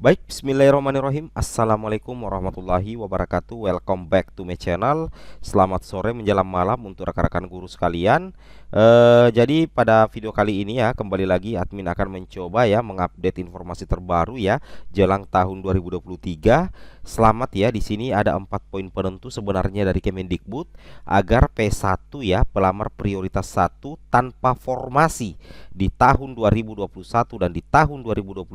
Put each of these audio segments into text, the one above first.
Baik, bismillahirrahmanirrahim. Assalamualaikum warahmatullahi wabarakatuh. Welcome back to my channel. Selamat sore menjelang malam untuk rekan-rekan guru sekalian. Jadi pada video kali ini ya, kembali lagi admin akan mencoba ya mengupdate informasi terbaru ya jelang tahun 2023. Selamat ya, di sini ada 4 poin penentu sebenarnya dari Kemendikbud agar P1 ya, pelamar prioritas 1 tanpa formasi di tahun 2021 dan di tahun 2022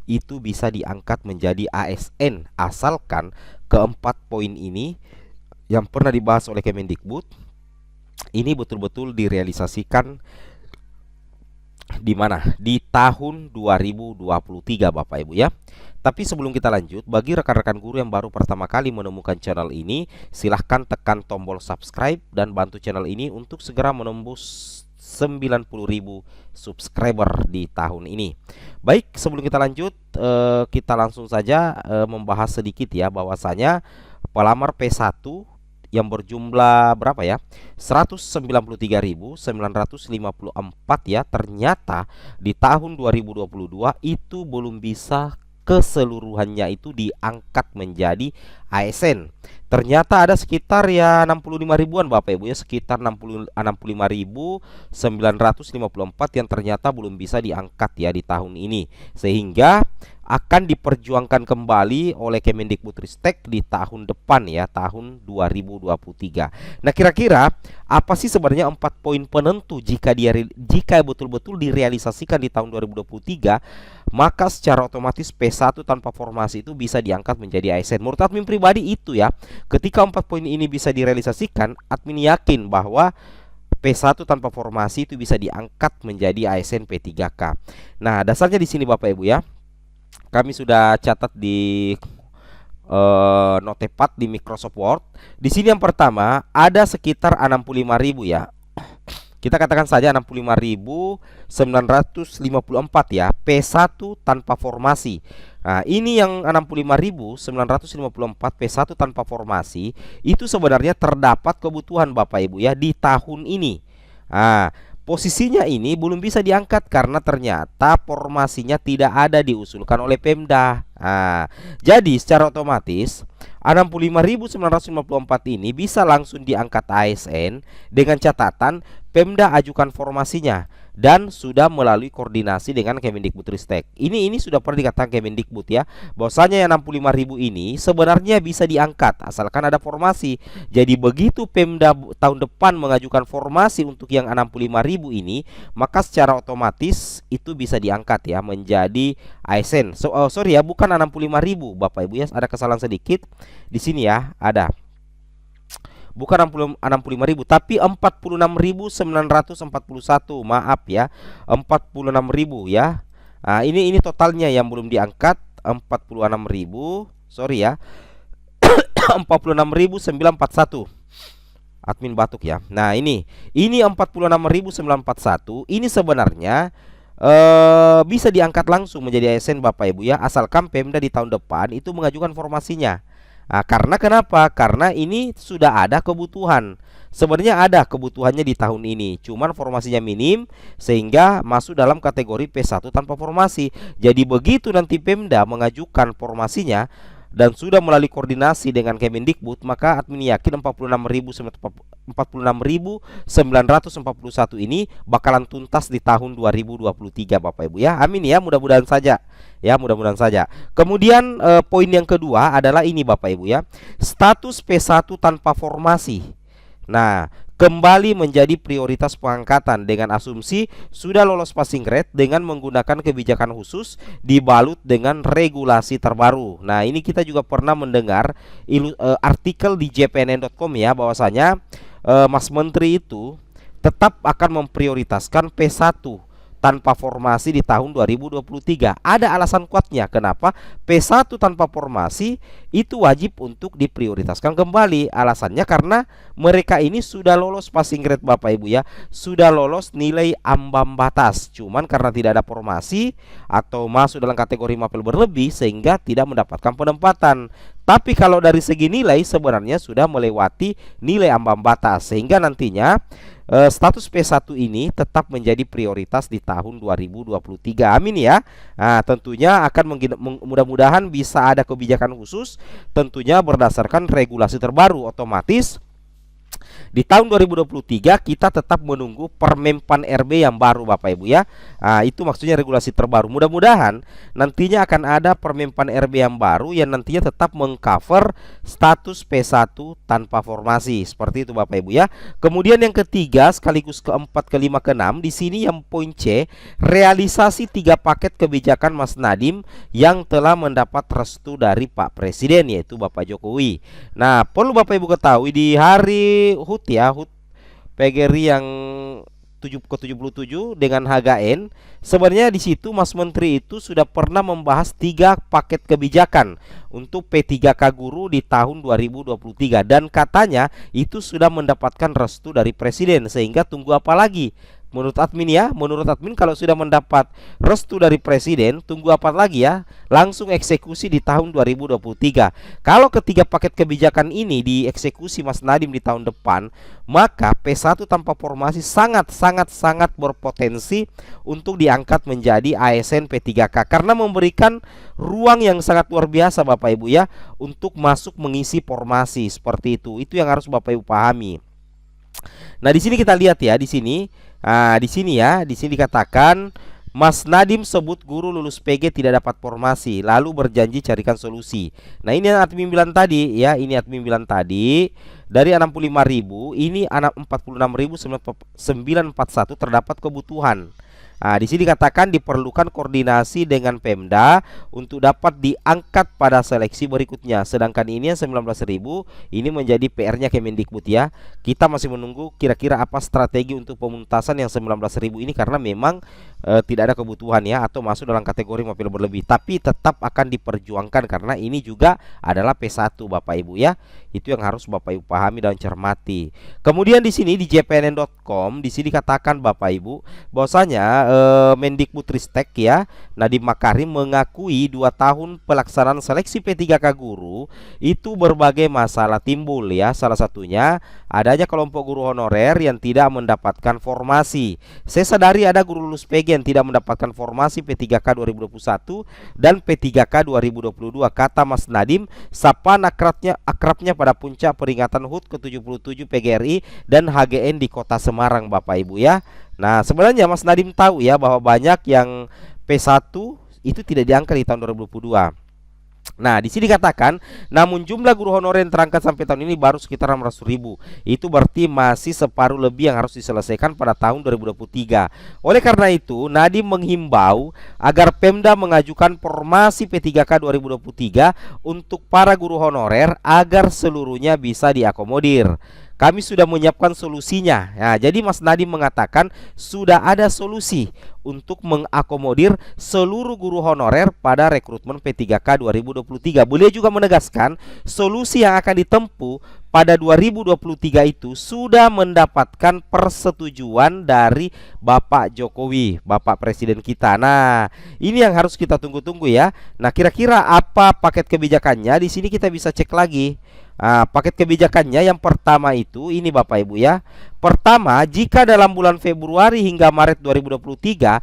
itu bisa diangkat menjadi ASN asalkan keempat poin ini yang pernah dibahas oleh Kemendikbud ini betul-betul direalisasikan di mana? Di tahun 2023 Bapak Ibu ya. Tapi sebelum kita lanjut, bagi rekan-rekan guru yang baru pertama kali menemukan channel ini, silahkan tekan tombol subscribe dan bantu channel ini untuk segera menembus 90.000 subscriber di tahun ini. Baik, sebelum kita lanjut, kita langsung saja membahas sedikit ya bahwasanya pelamar P1 yang berjumlah berapa ya? 193.954 ya, ternyata di tahun 2022 itu belum bisa keseluruhannya itu diangkat menjadi ASN. Ternyata ada sekitar ya 65 ribuan Bapak Ibu ya, sekitar 65.954 yang ternyata belum bisa diangkat ya di tahun ini. Sehingga akan diperjuangkan kembali oleh Kemendikbudristek di tahun depan ya, tahun 2023. Nah, kira-kira apa sih sebenarnya 4 poin penentu jika betul-betul direalisasikan di tahun 2023, maka secara otomatis P1 tanpa formasi itu bisa diangkat menjadi ASN. Menurut admin pribadi itu ya, ketika 4 poin ini bisa direalisasikan, admin yakin bahwa P1 tanpa formasi itu bisa diangkat menjadi ASN P3K. Nah, dasarnya di sini Bapak Ibu ya. Kami sudah catat di Notepad di Microsoft Word. Di sini yang pertama ada sekitar 65.000 ya. Kita katakan saja 65.954 ya, P1 tanpa formasi. Nah, ini yang 65.954 P1 tanpa formasi itu sebenarnya terdapat kebutuhan Bapak Ibu ya di tahun ini. Nah, posisinya ini belum bisa diangkat karena ternyata formasinya tidak ada diusulkan oleh Pemda. Nah, jadi secara otomatis 65.954 ini bisa langsung diangkat ASN dengan catatan Pemda ajukan formasinya dan sudah melalui koordinasi dengan Kemendikbudristek. Ini sudah pernah dikatakan Kemendikbud ya, bahwasanya yang 65.000 ini sebenarnya bisa diangkat asalkan ada formasi. Jadi begitu Pemda tahun depan mengajukan formasi untuk yang 65.000 ini, maka secara otomatis itu bisa diangkat ya menjadi ASN. Sorry ya, bukan 65.000 Bapak Ibu ya, ada kesalahan sedikit di sini ya, ada. Bukan 65.000 tapi 46.941. Maaf ya, 46.000 ya. Nah, ini totalnya yang belum diangkat 46.000. Sorry ya. 46.941. Admin batuk ya. Nah, ini 46.941 ini sebenarnya bisa diangkat langsung menjadi ASN Bapak Ibu ya, asalkan Pemda di tahun depan itu mengajukan formasinya. Nah, karena kenapa? Karena ini sudah ada kebutuhan. Sebenarnya ada kebutuhannya di tahun ini, cuman formasinya minim sehingga masuk dalam kategori P1 tanpa formasi. Jadi begitu nanti Pemda mengajukan formasinya dan sudah melalui koordinasi dengan Kemendikbud, maka admin yakin 46.941 ini bakalan tuntas di tahun 2023 Bapak Ibu ya. Amin ya, mudah-mudahan saja. Ya, mudah-mudahan saja. Kemudian poin yang kedua adalah ini Bapak Ibu ya. Status P1 tanpa formasi. Nah, kembali menjadi prioritas pengangkatan dengan asumsi sudah lolos passing grade dengan menggunakan kebijakan khusus dibalut dengan regulasi terbaru. Nah, ini kita juga pernah mendengar artikel di jpnn.com ya, bahwasanya Mas Menteri itu tetap akan memprioritaskan P1 tanpa formasi di tahun 2023. Ada alasan kuatnya kenapa P1 tanpa formasi itu wajib untuk diprioritaskan kembali. Alasannya karena mereka ini sudah lolos passing grade Bapak Ibu ya, sudah lolos nilai ambang batas. Cuman karena tidak ada formasi atau masuk dalam kategori mapel berlebih sehingga tidak mendapatkan penempatan. Tapi kalau dari segi nilai sebenarnya sudah melewati nilai ambang batas sehingga nantinya status P1 ini tetap menjadi prioritas di tahun 2023. Amin ya. Nah, tentunya akan mudah-mudahan bisa ada kebijakan khusus, tentunya berdasarkan regulasi terbaru. Otomatis di tahun 2023 kita tetap menunggu Permenpan RB yang baru Bapak Ibu ya. Itu maksudnya regulasi terbaru. Mudah-mudahan nantinya akan ada Permenpan RB yang baru yang nantinya tetap mengcover status P1 tanpa formasi. Seperti itu Bapak Ibu ya. Kemudian yang ketiga sekaligus keempat, kelima, keenam, di sini yang poin C, realisasi 3 paket kebijakan Mas Nadiem yang telah mendapat restu dari Pak Presiden, yaitu Bapak Jokowi. Nah, perlu Bapak Ibu ketahui di hari HUT ya, HUT PGRI yang ke-77 dengan HGN, sebenarnya di situ Mas Menteri itu sudah pernah membahas 3 paket kebijakan untuk P3K guru di tahun 2023 dan katanya itu sudah mendapatkan restu dari Presiden, sehingga tunggu apa lagi? Menurut admin ya, menurut admin kalau sudah mendapat restu dari Presiden, tunggu apa lagi ya? Langsung eksekusi di tahun 2023. Kalau ketiga paket kebijakan ini dieksekusi Mas Nadiem di tahun depan, maka P1 tanpa formasi sangat berpotensi untuk diangkat menjadi ASN P3K karena memberikan ruang yang sangat luar biasa Bapak Ibu ya untuk masuk mengisi formasi seperti itu. Itu yang harus Bapak Ibu pahami. Nah, di sini kita lihat ya, di sini di sini dikatakan Mas Nadiem sebut guru lulus PG tidak dapat formasi, lalu berjanji carikan solusi. Nah, ini yang admin bilang tadi ya, ini admin bilang tadi dari 65.000 ini 46.941 terdapat kebutuhan. Nah, di sini dikatakan diperlukan koordinasi dengan Pemda untuk dapat diangkat pada seleksi berikutnya. Sedangkan ini yang 19.000 ini menjadi PR-nya Kemendikbud ya. Kita masih menunggu kira-kira apa strategi untuk pemuntasan yang 19.000 ini karena memang tidak ada kebutuhan ya atau masuk dalam kategori mobil berlebih. Tapi tetap akan diperjuangkan karena ini juga adalah P1 Bapak Ibu ya. Itu yang harus Bapak Ibu pahami dan cermati. Kemudian di sini di jpnn.com di sini dikatakan Bapak Ibu bahwasanya Mendikbudristek ya, Nadiem Makarim mengakui 2 tahun pelaksanaan seleksi P3K guru itu berbagai masalah timbul ya. Salah satunya adanya kelompok guru honorer yang tidak mendapatkan formasi. Saya sadari ada guru lulus PG yang tidak mendapatkan formasi P3K 2021 dan P3K 2022, kata Mas Nadiem sapaan akrabnya pada puncak peringatan HUT ke-77 PGRI dan HGN di Kota Semarang Bapak Ibu ya. Nah, sebenarnya Mas Nadiem tahu ya bahwa banyak yang P1 itu tidak diangkat di tahun 2022. Nah, di sini dikatakan namun jumlah guru honorer yang terangkat sampai tahun ini baru sekitar 600.000. Itu berarti masih separuh lebih yang harus diselesaikan pada tahun 2023. Oleh karena itu, Nadiem menghimbau agar Pemda mengajukan formasi P3K 2023 untuk para guru honorer agar seluruhnya bisa diakomodir. Kami sudah menyiapkan solusinya. Nah, jadi Mas Nadiem mengatakan sudah ada solusi untuk mengakomodir seluruh guru honorer pada rekrutmen P3K 2023. Beliau juga menegaskan solusi yang akan ditempuh pada 2023 itu sudah mendapatkan persetujuan dari Bapak Jokowi, Bapak Presiden kita. Nah, ini yang harus kita tunggu-tunggu ya. Nah, kira-kira apa paket kebijakannya? Di sini kita bisa cek lagi. Paket kebijakannya yang pertama itu ini Bapak Ibu ya. Pertama, jika dalam bulan Februari hingga Maret 2023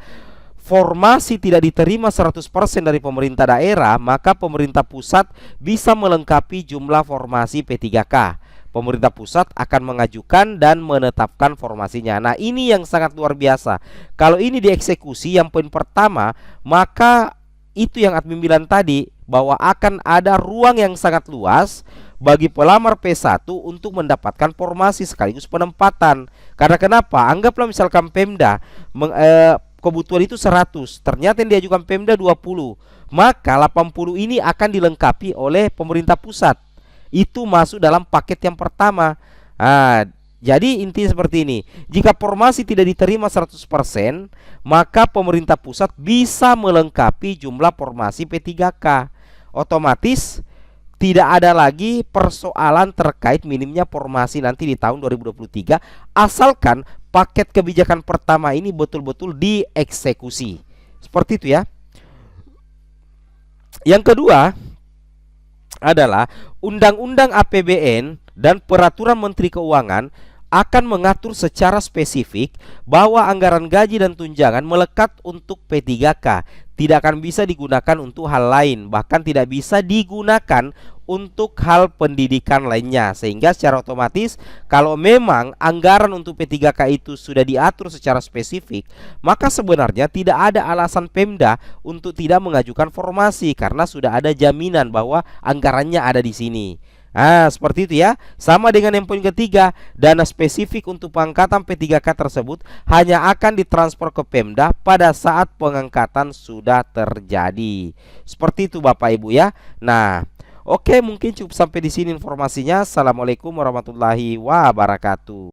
formasi tidak diterima 100% dari pemerintah daerah, maka pemerintah pusat bisa melengkapi jumlah formasi P3K. Pemerintah pusat akan mengajukan dan menetapkan formasinya. Nah, ini yang sangat luar biasa. Kalau ini dieksekusi yang poin pertama, maka itu yang admin bilang tadi bahwa akan ada ruang yang sangat luas bagi pelamar P1 untuk mendapatkan formasi sekaligus penempatan. Karena kenapa? Anggaplah misalkan Pemda kebutuhan itu 100, ternyata yang diajukan Pemda 20, maka 80 ini akan dilengkapi oleh pemerintah pusat. Itu masuk dalam paket yang pertama. Jadi intinya seperti ini. Jika formasi tidak diterima 100%, maka pemerintah pusat bisa melengkapi jumlah formasi P3K. Otomatis tidak ada lagi persoalan terkait minimnya formasi nanti di tahun 2023, asalkan paket kebijakan pertama ini betul-betul dieksekusi. Seperti itu ya. Yang kedua adalah Undang-Undang APBN dan Peraturan Menteri Keuangan akan mengatur secara spesifik bahwa anggaran gaji dan tunjangan melekat untuk P3K, tidak akan bisa digunakan untuk hal lain, bahkan tidak bisa digunakan untuk hal pendidikan lainnya. Sehingga secara otomatis kalau memang anggaran untuk P3K itu sudah diatur secara spesifik, maka sebenarnya tidak ada alasan Pemda untuk tidak mengajukan formasi karena sudah ada jaminan bahwa anggarannya ada di sini. Nah, seperti itu ya. Sama dengan yang poin ketiga, dana spesifik untuk pengangkatan P3K tersebut hanya akan ditransfer ke Pemda pada saat pengangkatan sudah terjadi. Seperti itu Bapak Ibu ya. Nah, oke, mungkin cukup sampai di sini informasinya. Assalamualaikum warahmatullahi wabarakatuh.